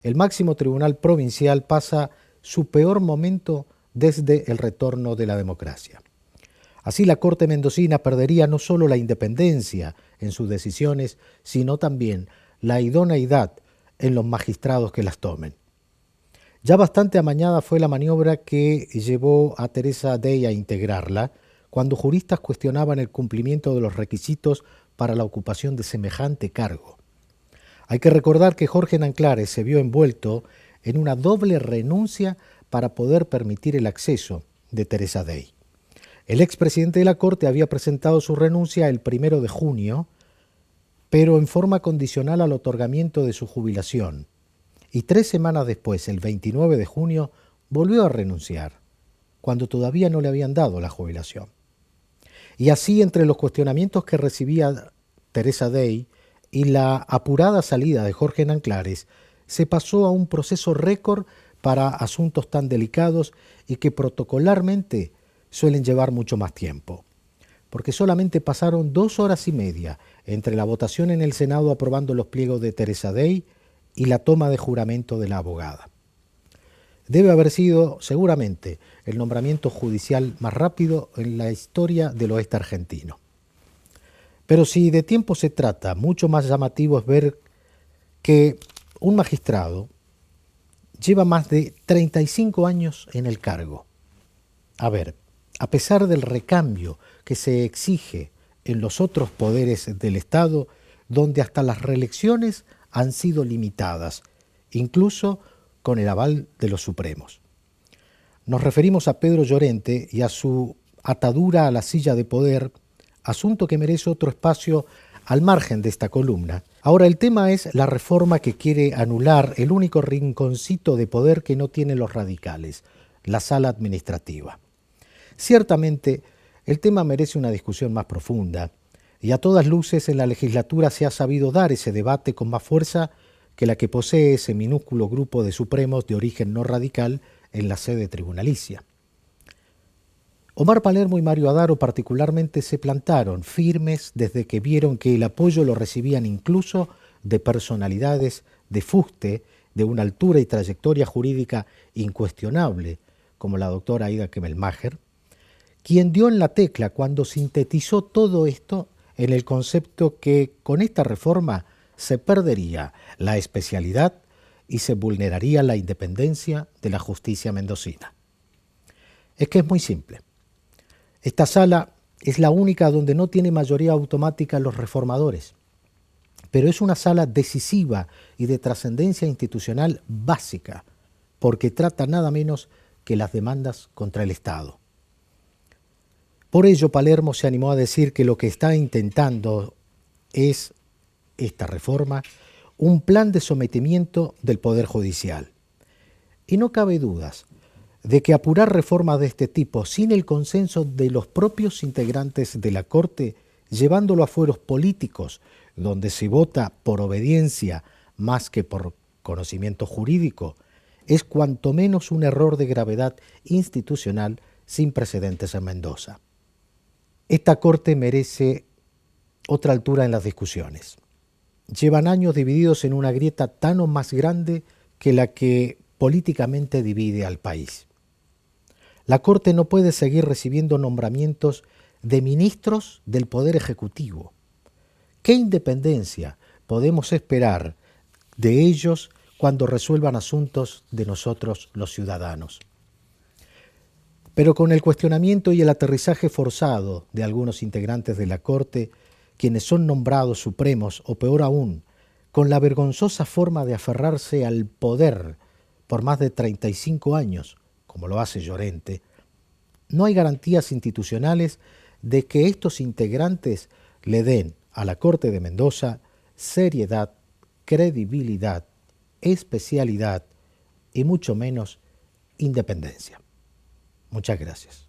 El máximo tribunal provincial pasa su peor momento desde el retorno de la democracia. Así la Corte mendocina perdería no solo la independencia en sus decisiones, sino también la idoneidad en los magistrados que las tomen. Ya bastante amañada fue la maniobra que llevó a Teresa Dey a integrarla, cuando juristas cuestionaban el cumplimiento de los requisitos para la ocupación de semejante cargo. Hay que recordar que Jorge Nanclares se vio envuelto en una doble renuncia para poder permitir el acceso de Teresa Dey. El expresidente de la Corte había presentado su renuncia el 1 de junio, pero en forma condicional al otorgamiento de su jubilación. Y 3 semanas después, el 29 de junio, volvió a renunciar, cuando todavía no le habían dado la jubilación. Y así, entre los cuestionamientos que recibía Teresa Dey y la apurada salida de Jorge Nanclares, se pasó a un proceso récord para asuntos tan delicados y que protocolarmente suelen llevar mucho más tiempo, porque solamente pasaron 2 horas y media entre la votación en el Senado aprobando los pliegos de Teresa Dey y la toma de juramento de la abogada. Debe haber sido, seguramente, el nombramiento judicial más rápido en la historia del oeste argentino. Pero si de tiempo se trata, mucho más llamativo es ver que un magistrado lleva más de 35 años en el cargo. A ver, a pesar del recambio que se exige en los otros poderes del Estado, donde hasta las reelecciones han sido limitadas, incluso con el aval de los Supremos. Nos referimos a Pedro Llorente y a su atadura a la silla de poder, asunto que merece otro espacio al margen de esta columna. Ahora, el tema es la reforma que quiere anular el único rinconcito de poder que no tienen los radicales, la sala administrativa. Ciertamente, el tema merece una discusión más profunda, y a todas luces en la legislatura se ha sabido dar ese debate con más fuerza que la que posee ese minúsculo grupo de supremos de origen no radical en la sede tribunalicia. Omar Palermo y Mario Adaro particularmente se plantaron firmes desde que vieron que el apoyo lo recibían incluso de personalidades de fuste, de una altura y trayectoria jurídica incuestionable, como la doctora Aida Kemmelmacher, quien dio en la tecla cuando sintetizó todo esto en el concepto que con esta reforma se perdería la especialidad y se vulneraría la independencia de la justicia mendocina. Es que es muy simple. Esta sala es la única donde no tiene mayoría automática los reformadores, pero es una sala decisiva y de trascendencia institucional básica, porque trata nada menos que las demandas contra el Estado. Por ello, Palermo se animó a decir que lo que está intentando es, esta reforma, un plan de sometimiento del Poder Judicial. Y no cabe dudas de que apurar reformas de este tipo sin el consenso de los propios integrantes de la Corte, llevándolo a fueros políticos, donde se vota por obediencia más que por conocimiento jurídico, es cuanto menos un error de gravedad institucional sin precedentes en Mendoza. Esta Corte merece otra altura en las discusiones. Llevan años divididos en una grieta tan o más grande que la que políticamente divide al país. La Corte no puede seguir recibiendo nombramientos de ministros del Poder Ejecutivo. ¿Qué independencia podemos esperar de ellos cuando resuelvan asuntos de nosotros los ciudadanos? Pero con el cuestionamiento y el aterrizaje forzado de algunos integrantes de la Corte, quienes son nombrados supremos, o peor aún, con la vergonzosa forma de aferrarse al poder por más de 35 años, como lo hace Llorente, no hay garantías institucionales de que estos integrantes le den a la Corte de Mendoza seriedad, credibilidad, especialidad y mucho menos independencia. Muchas gracias.